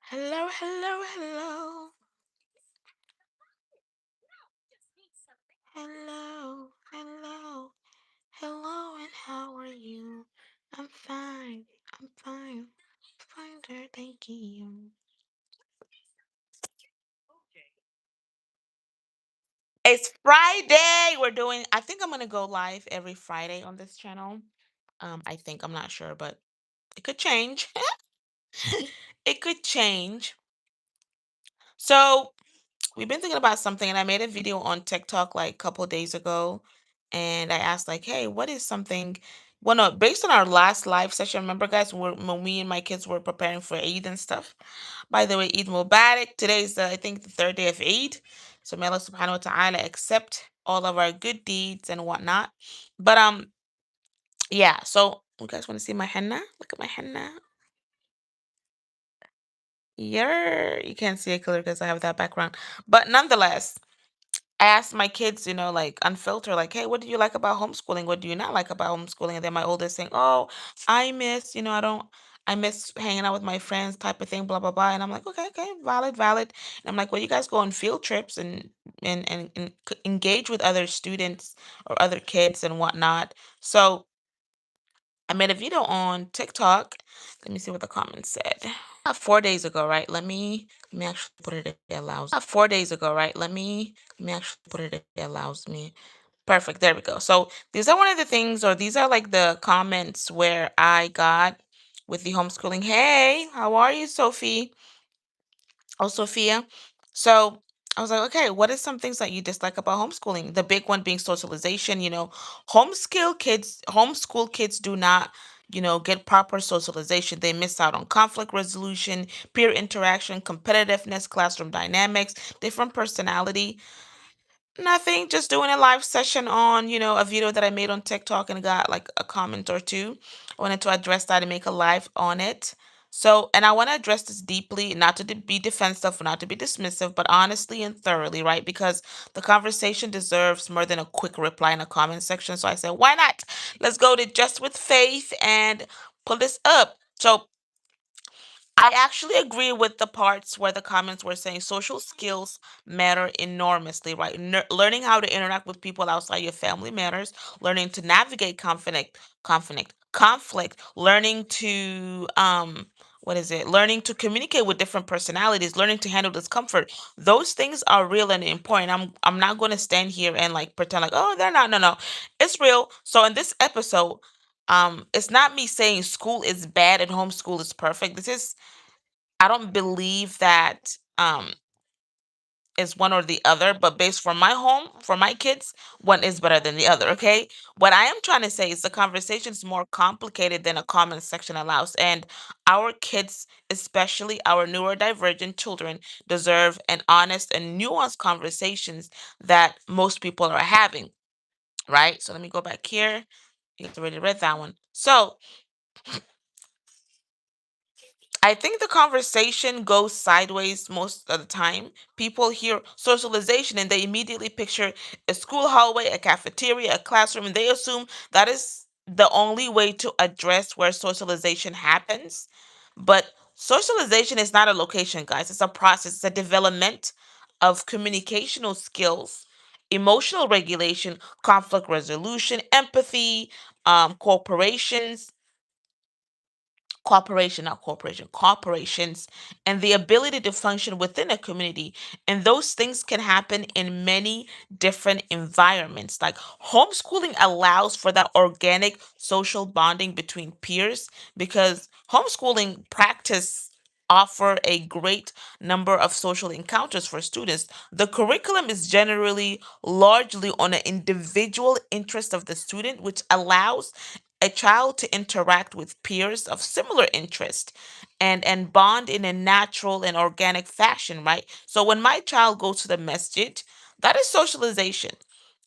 Hello, hello, hello. Hello, hello, hello, and how are you? I'm fine. I'm fine. Fine, sir. Thank you. It's Friday. I think I'm gonna go live every Friday on this channel. I think I'm not sure, but it could change. It could change. So we've been thinking about something, and I made a video on TikTok like a couple days ago, and I asked like, "Hey, what is something?" Well, no, based on our last live session, remember, guys, when me and my kids were preparing for Eid and stuff. By the way, Eid Mubarak. Today is I think the third day of Eid, so may Allah Subhanahu wa Taala accept all of our good deeds and whatnot. But yeah. So you guys want to see my henna? Look at my henna. Yeah, you can't see it clear because I have that background, but nonetheless. I asked my kids, like unfiltered, like, hey, what do you like about homeschooling? What do you not like about homeschooling? And then my oldest saying, oh, I miss, I miss hanging out with my friends type of thing, blah, blah, blah. And I'm like, okay, okay, valid, valid. And I'm like, well, you guys go on field trips and engage with other students or other kids and whatnot. So I made a video on TikTok. Let me see what the comments said. 4 days ago, right? Let me actually put it. It allows. 4 days ago, right? Let me actually put it. It allows me. Perfect. There we go. So these are one of the things, or these are like the comments where I got with the homeschooling. Hey, how are you, Sophie? Oh, Sophia. So I was like, okay, what are some things that you dislike about homeschooling? The big one being socialization. Homeschool kids do not, get proper socialization. They miss out on conflict resolution, peer interaction, competitiveness, classroom dynamics, different personality. Nothing, just doing a live session on, a video that I made on TikTok and got like a comment or two. I wanted to address that and make a live on it. So, and I want to address this deeply, not to be defensive, not to be dismissive, but honestly and thoroughly, right? Because the conversation deserves more than a quick reply in a comment section. So I said, why not? Let's go to Just with Faith and pull this up. So I actually agree with the parts where the comments were saying social skills matter enormously, right? Learning how to interact with people outside your family matters. Learning to navigate conflict. Learning to what is it? Learning to communicate with different personalities. Learning to handle discomfort. Those things are real and important. I'm not going to stand here and like pretend like, oh, they're not. No, no, it's real. So in this episode. It's not me saying school is bad and homeschool is perfect. I don't believe that is one or the other, but based for my home, for my kids, one is better than the other, okay? What I am trying to say is the conversation is more complicated than a comment section allows. And our kids, especially our neurodivergent children, deserve an honest and nuanced conversations that most people are having, right? So let me go back here. You guys already read that one. So I think the conversation goes sideways most of the time. People hear socialization and they immediately picture a school hallway, a cafeteria, a classroom, and they assume that is the only way to address where socialization happens. But socialization is not a location, guys. It's a process, it's a development of communicational skills, emotional regulation, conflict resolution, empathy, corporations cooperation, not corporation, corporations, and the ability to function within a community. And those things can happen in many different environments. Like homeschooling allows for that organic social bonding between peers because homeschooling practice offer a great number of social encounters for students. The curriculum is generally largely on an individual interest of the student, which allows a child to interact with peers of similar interest and bond in a natural and organic fashion, right? So when my child goes to the masjid, that is socialization.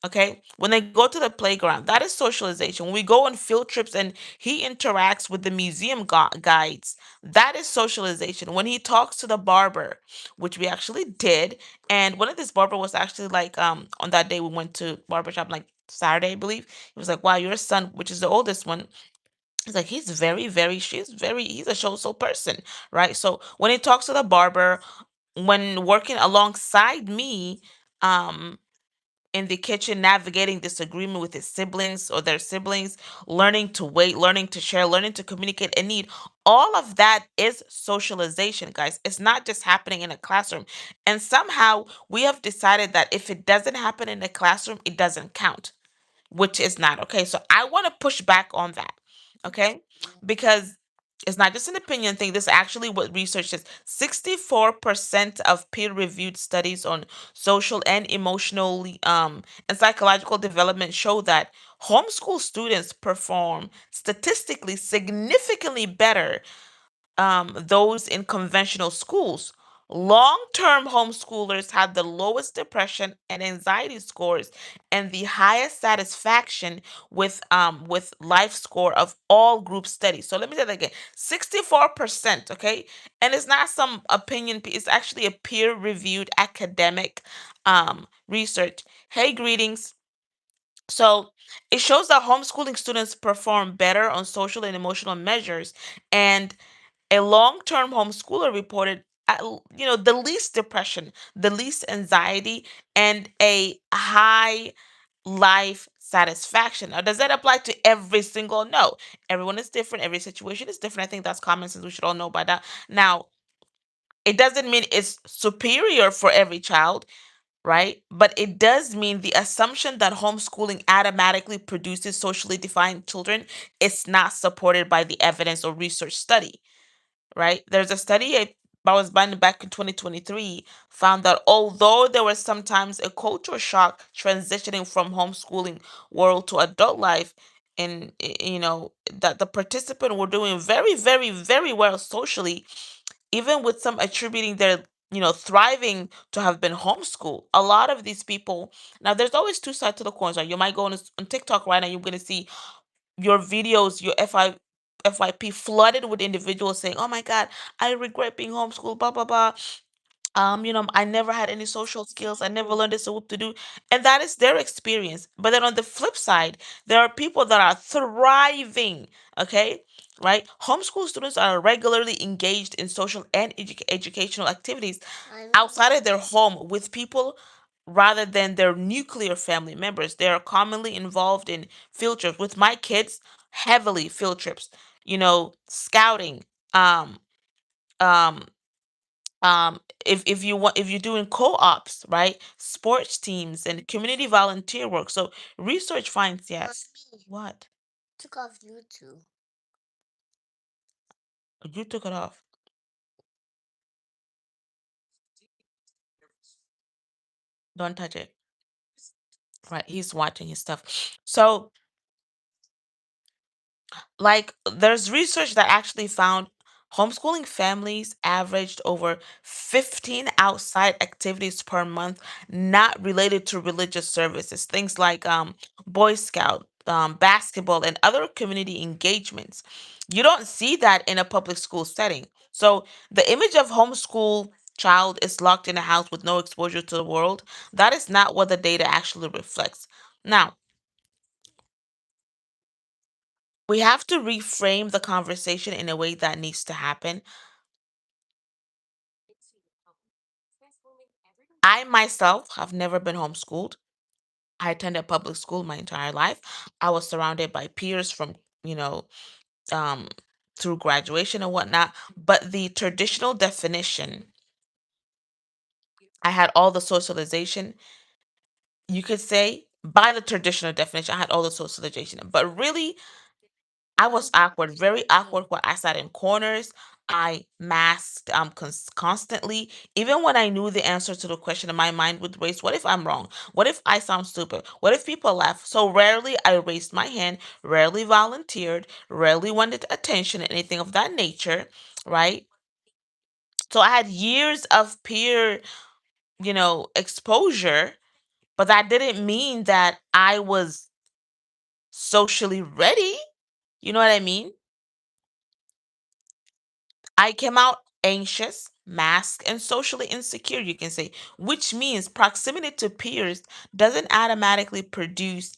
Okay, when they go to the playground, that is socialization. When we go on field trips and he interacts with the museum guides, that is socialization. When he talks to the barber, which we actually did, and one of this barber was actually like, on that day we went to barbershop like Saturday, I believe. He was like, wow, your son, which is the oldest one, He's like, he's a social person, right? So when he talks to the barber, when working alongside me, um, in the kitchen, navigating disagreement with his siblings or their siblings, learning to wait, learning to share, learning to communicate and need. All of that is socialization, guys. It's not just happening in a classroom. And somehow we have decided that if it doesn't happen in a classroom, it doesn't count, which is not okay. So I want to push back on that, okay? Because it's not just an opinion thing. This is actually what research is. 64% of peer-reviewed studies on social and emotionally and psychological development show that homeschool students perform statistically significantly better those in conventional schools. Long-term homeschoolers had the lowest depression and anxiety scores and the highest satisfaction with life score of all group studies. So let me say that again. 64%, okay? And it's not some opinion piece, it's actually a peer-reviewed academic research. Hey, greetings. So it shows that homeschooling students perform better on social and emotional measures, and a long-term homeschooler reported the least depression, the least anxiety, and a high life satisfaction. Now, does that apply to every single? No. Everyone is different, every situation is different. I think that's common sense. We should all know by that. Now, it doesn't mean it's superior for every child, right? But it does mean the assumption that homeschooling automatically produces socially defined children is not supported by the evidence or research study, right? There's a study I was done back in 2023 found that although there was sometimes a cultural shock transitioning from homeschooling world to adult life, and that the participant were doing very, very, very well socially, even with some attributing their thriving to have been homeschooled. A lot of these people, now there's always two sides to the coin. Right? You might go on TikTok right now, you're going to see your videos, your FYP flooded with individuals saying, "Oh my God, I regret being homeschooled." Blah blah blah. I never had any social skills. I never learned this or what to do, and that is their experience. But then on the flip side, there are people that are thriving. Okay, right? Homeschool students are regularly engaged in social and educational activities outside of their home with people rather than their nuclear family members. They are commonly involved in field trips with my kids, heavily field trips, scouting, um, um, if you're doing co-ops, right? Sports teams and community volunteer work. So research finds, yes. What? You took it off. Don't touch it. Right. He's watching his stuff. So like there's research that actually found homeschooling families averaged over 15 outside activities per month not related to religious services, things like boy scout, basketball and other community engagements. You don't see that in a public school setting. So the image of homeschool child is locked in a house with no exposure to the world. That is not what the data actually reflects. Now, we have to reframe the conversation in a way that needs to happen. I myself have never been homeschooled. I attended public school my entire life. I was surrounded by peers from, you know, um, through graduation and whatnot. But the traditional definition, I had all the socialization, you could say, by the traditional definition, I had all the socialization. But really, I was awkward, very awkward when I sat in corners. I masked constantly. Even when I knew the answer to the question in my mind would race, what if I'm wrong? What if I sound stupid? What if people laugh? So rarely I raised my hand, rarely volunteered, rarely wanted attention, anything of that nature, right? So I had years of peer, exposure, but that didn't mean that I was socially ready. You know what I mean? I came out anxious, masked, and socially insecure, you can say, which means proximity to peers doesn't automatically produce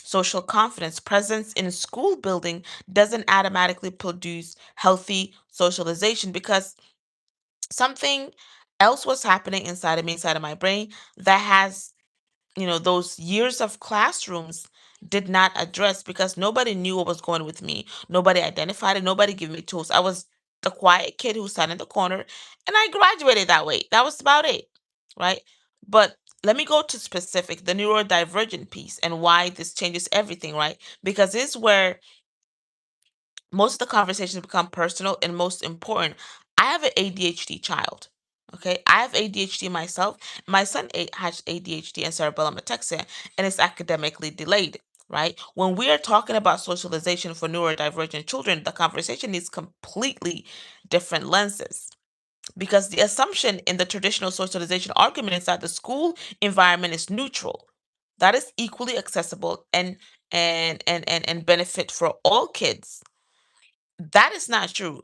social confidence. Presence in school building doesn't automatically produce healthy socialization because something else was happening inside of me, inside of my brain, that has, those years of classrooms did not address because nobody knew what was going with me. Nobody identified it. Nobody gave me tools. I was the quiet kid who sat in the corner, and I graduated that way. That was about it, right? But let me go to specific, the neurodivergent piece and why this changes everything, right? Because this is where most of the conversations become personal and most important. I have an ADHD child. Okay, I have ADHD myself. My son has ADHD and cerebellum ataxia, and it's academically delayed. Right? When we are talking about socialization for neurodivergent children, the conversation needs completely different lenses because the assumption in the traditional socialization argument is that the school environment is neutral, that is equally accessible and benefit for all kids. That is not true.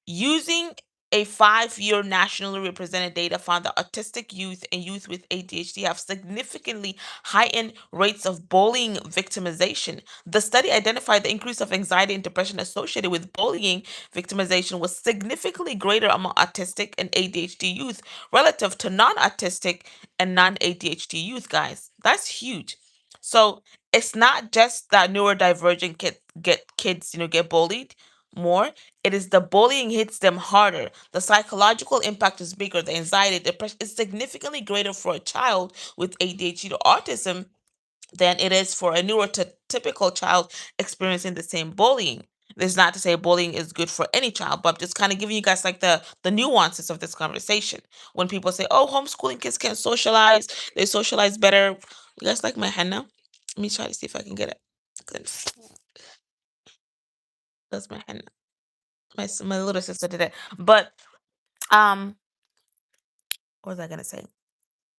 Using a 5-year nationally represented data found that autistic youth and youth with ADHD have significantly heightened rates of bullying victimization. The study identified the increase of anxiety and depression associated with bullying victimization was significantly greater among autistic and ADHD youth relative to non autistic and non ADHD youth, guys. That's huge. So it's not just that neurodivergent kids, get bullied more. It is the bullying hits them harder. The psychological impact is bigger. The anxiety, depression is significantly greater for a child with ADHD or autism than it is for a neurotypical child experiencing the same bullying. This is not to say bullying is good for any child, but I'm just kind of giving you guys like the nuances of this conversation. When people say, "Oh, homeschooling kids can socialize, they socialize better." You guys like my henna? Let me try to see if I can get it. Good. That's my henna. My little sister did it, but um, what was I gonna say?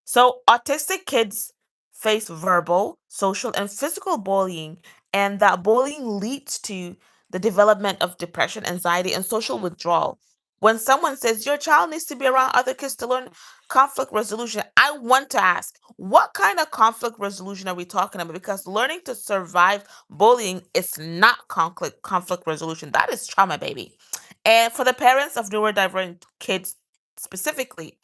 So, autistic kids face verbal, social, and physical bullying, and that bullying leads to the development of depression, anxiety, and social withdrawal. When someone says your child needs to be around other kids to learn conflict resolution, I want to ask, what kind of conflict resolution are we talking about? Because learning to survive bullying is not conflict resolution. That is trauma, baby. And for the parents of neurodivergent kids specifically,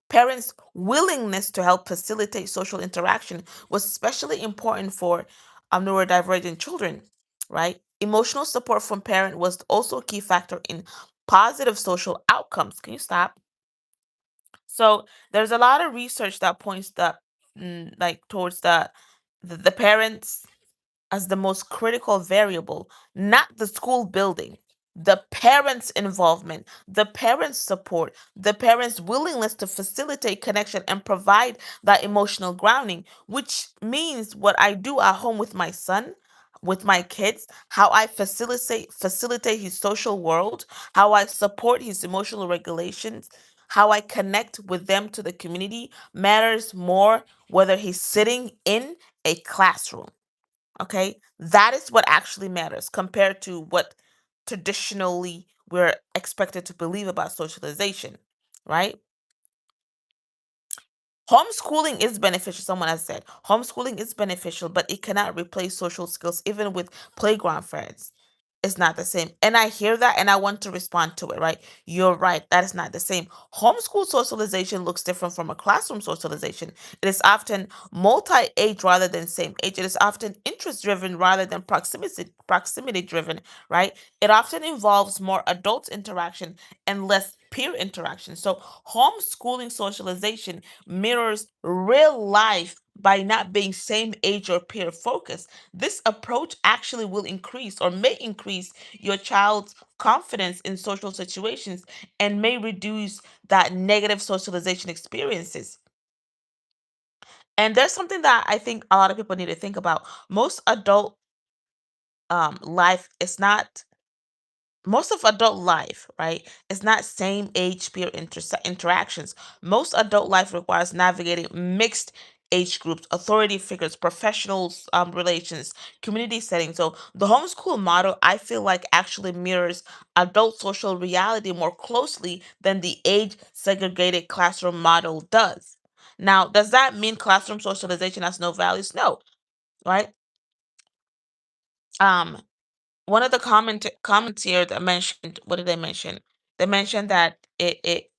parents' willingness to help facilitate social interaction was especially important for neurodivergent children, right? Emotional support from parent was also a key factor in positive social outcomes. Can you stop? So there's a lot of research that points that like towards the parents as the most critical variable, not the school building. The parents' involvement, the parents' support, the parents' willingness to facilitate connection and provide that emotional grounding, which means what I do at home with my son, with my kids, how I facilitate his social world, how I support his emotional regulations, how I connect with them to the community matters more whether he's sitting in a classroom. Okay, that is what actually matters compared to what traditionally we're expected to believe about socialization, right? Homeschooling is beneficial. Someone has said homeschooling is beneficial, but it cannot replace social skills, even with playground friends. It's not the same. And I hear that and I want to respond to it, right? You're right. That is not the same. Homeschool socialization looks different from a classroom socialization. It is often multi age rather than same age. It is often interest driven rather than proximity driven, right? It often involves more adult interaction and less peer interaction. So, homeschooling socialization mirrors real life by not being same age or peer focused. This approach actually will increase or may increase your child's confidence in social situations and may reduce that negative socialization experiences. And there's something that I think a lot of people need to think about. Most adult life is not most of adult life, right, is not same age peer interactions. Most adult life requires navigating mixed age groups, authority figures, professionals, relations, community settings. So the homeschool model, I feel like, actually mirrors adult social reality more closely than the age segregated classroom model does. Now, does that mean classroom socialization has no values? No, right? Um, one of the comments here that mentioned, what did they mention? They mentioned that it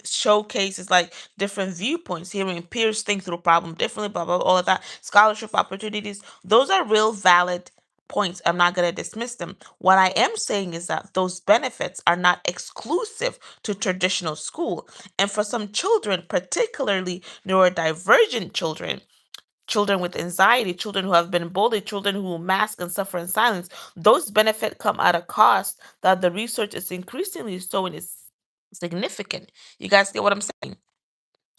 showcases like different viewpoints, hearing peers think through problem differently, blah, blah, blah, all of that. Scholarship opportunities, those are real valid points. I'm not going to dismiss them. What I am saying is that those benefits are not exclusive to traditional school. And for some children, particularly neurodivergent children, children with anxiety, children who have been bullied, children who mask and suffer in silence, those benefits come at a cost that the research is increasingly showing is significant. You guys get what I'm saying,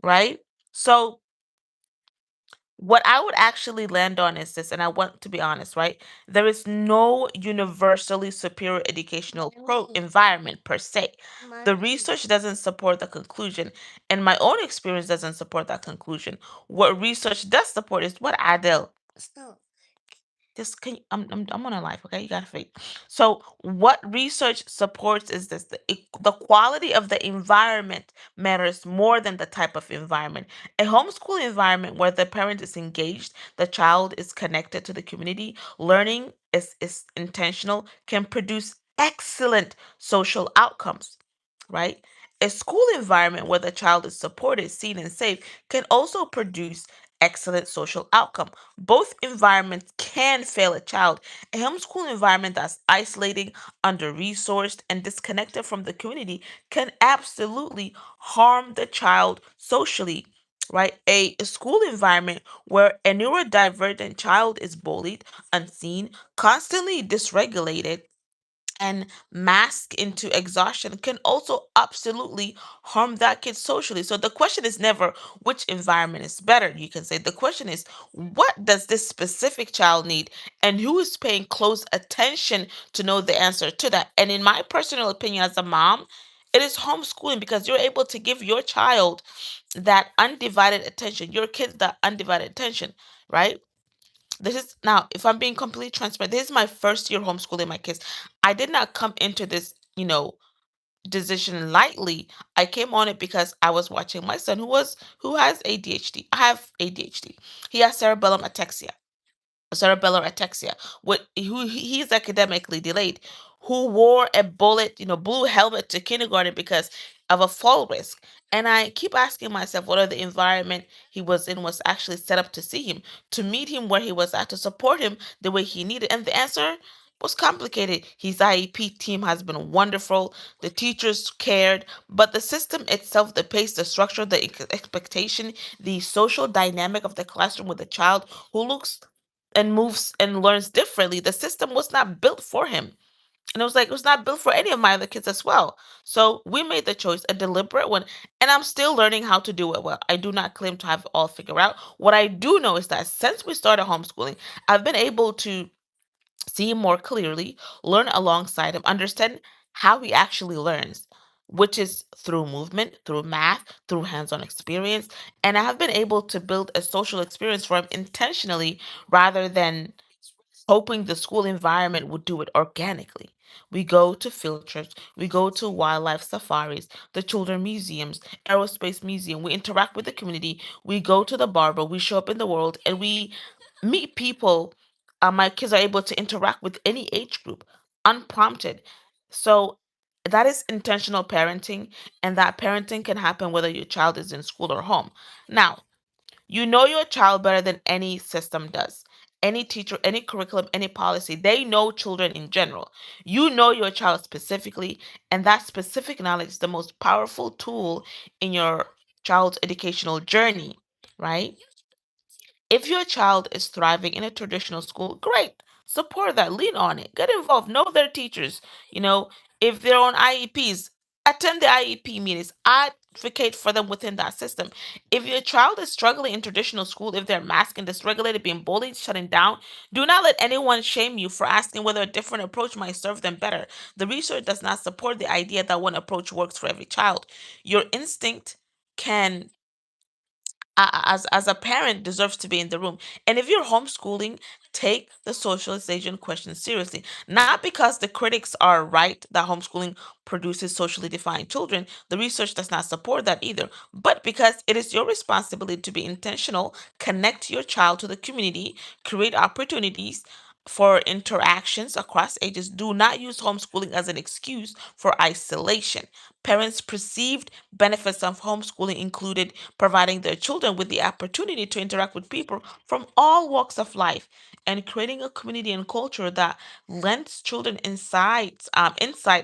right? So what I would actually land on is this, and I want to be honest, right? There is no universally superior educational environment per se. The research doesn't support the conclusion, and my own experience doesn't support that conclusion. What research does support is what Adele. Just can you, I'm on a live, okay? You gotta wait. So what research supports is this: the quality of the environment matters more than the type of environment. A homeschool environment where the parent is engaged, the child is connected to the community, learning is intentional, can produce excellent social outcomes, right? A school environment where the child is supported, seen, and safe can also produce excellent social outcome. Both environments can fail a child. A homeschool environment that's isolating, under resourced, and disconnected from the community can absolutely harm the child socially. Right? A school environment where a neurodivergent child is bullied, unseen, constantly dysregulated, and mask into exhaustion can also absolutely harm that kid socially. So the question is never which environment is better. You can say the question is, what does this specific child need, and who is paying close attention to know the answer to that? And in my personal opinion as a mom, it is homeschooling, because you're able to give your child that undivided attention, your kids that undivided attention, right? This is now, if I'm being completely transparent, this is my first year homeschooling my kids. I did not come into this, decision lightly. I came on it because I was watching my son who has ADHD. I have ADHD. He has cerebellar ataxia, who he's academically delayed, who wore a blue helmet to kindergarten because of a fall risk. And I keep asking myself whether the environment he was in was actually set up to see him, to meet him where he was at, to support him the way he needed. And the answer was complicated. His IEP team has been wonderful. The teachers cared, but the system itself, the pace, the structure, the expectation, the social dynamic of the classroom with a child who looks and moves and learns differently, the system was not built for him. And it was like, it was not built for any of my other kids as well. So we made the choice, a deliberate one. And I'm still learning how to do it well. I do not claim to have it all figured out. What I do know is that since we started homeschooling, I've been able to see him more clearly, learn alongside him, understand how he actually learns, which is through movement, through math, through hands on experience. And I have been able to build a social experience for him intentionally rather than hoping the school environment would do it organically. We go to field trips, we go to wildlife safaris, the children museums, aerospace museum, we interact with the community, we go to the barber, we show up in the world, and we meet people. My kids are able to interact with any age group unprompted. So that is intentional parenting, and that parenting can happen whether your child is in school or home. Now, you know your child better than any system does. Any teacher, any curriculum, any policy, they know children in general. You know your child specifically, and that specific knowledge is the most powerful tool in your child's educational journey, right? If your child is thriving in a traditional school, great. Support that, lean on it, get involved, know their teachers. You know, if they're on IEPs, attend the IEP meetings, advocate for them within that system. If your child is struggling in traditional school, if they're masking, dysregulated, being bullied, shutting down, do not let anyone shame you for asking whether a different approach might serve them better. The research does not support the idea that one approach works for every child. Your instinct can as a parent deserves to be in the room. And if you're homeschooling, take the socialization question seriously. Not because the critics are right that homeschooling produces socially defined children. The research does not support that either. But because it is your responsibility to be intentional, connect your child to the community, create opportunities, for interactions across ages. Do not use homeschooling as an excuse for isolation. Parents' perceived benefits of homeschooling included providing their children with the opportunity to interact with people from all walks of life and creating a community and culture that lends children insight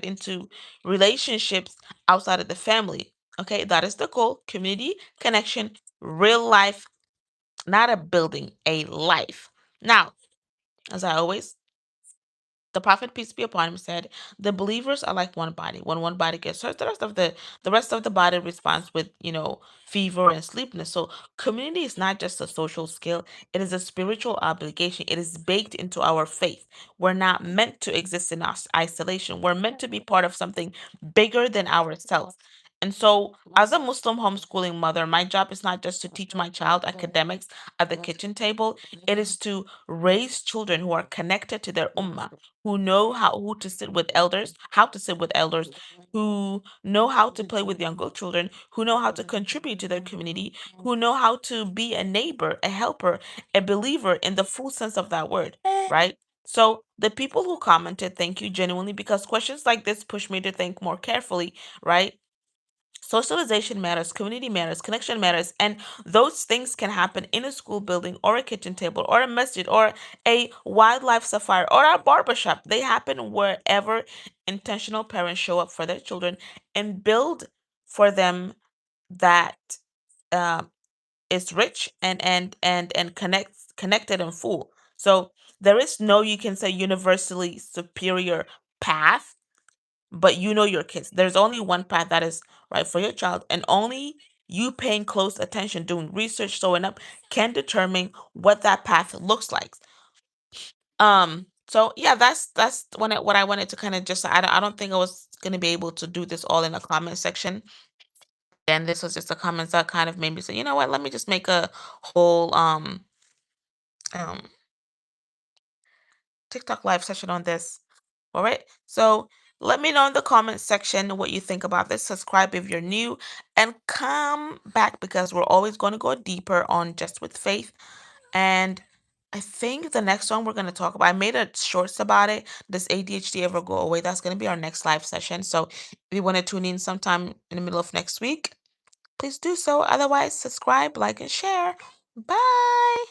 into relationships outside of the family. Okay, that is the goal. Community, connection, real life, not a building, a life. Now, as I always the prophet peace be upon him said, the believers are like one body. When one body gets hurt, the rest of the body responds with, fever and sleepiness. So community is not just a social skill, it is a spiritual obligation. It is baked into our faith. We're not meant to exist in isolation. We're meant to be part of something bigger than ourselves. And so, as a Muslim homeschooling mother, my job is not just to teach my child academics at the kitchen table. It is to raise children who are connected to their ummah, who know who to sit with elders, how to sit with elders, who know how to play with younger children, who know how to contribute to their community, who know how to be a neighbor, a helper, a believer in the full sense of that word, right? So the people who commented, thank you genuinely, because questions like this push me to think more carefully, right? Socialization matters, community matters, connection matters, and those things can happen in a school building or a kitchen table or a masjid or a wildlife safari or a barbershop. They happen wherever intentional parents show up for their children and build for them that uh, is rich and connected and full. So there is no, you can say, universally superior path, but you know your kids. There's only one path that is right for your child, and only you paying close attention, doing research, showing up, can determine what that path looks like. So yeah, that's what I wanted to kind of just. I don't think I was gonna be able to do this all in a comment section. And this was just a comments that kind of made me say, you know what, let me just make a whole um TikTok live session on this. All right. So let me know in the comment section what you think about this. Subscribe if you're new and come back because we're always going to go deeper on Just with Faith. And I think the next one we're going to talk about, I made a shorts about it. Does ADHD ever go away? That's going to be our next live session. So if you want to tune in sometime in the middle of next week, please do so. Otherwise, subscribe, like, and share. Bye.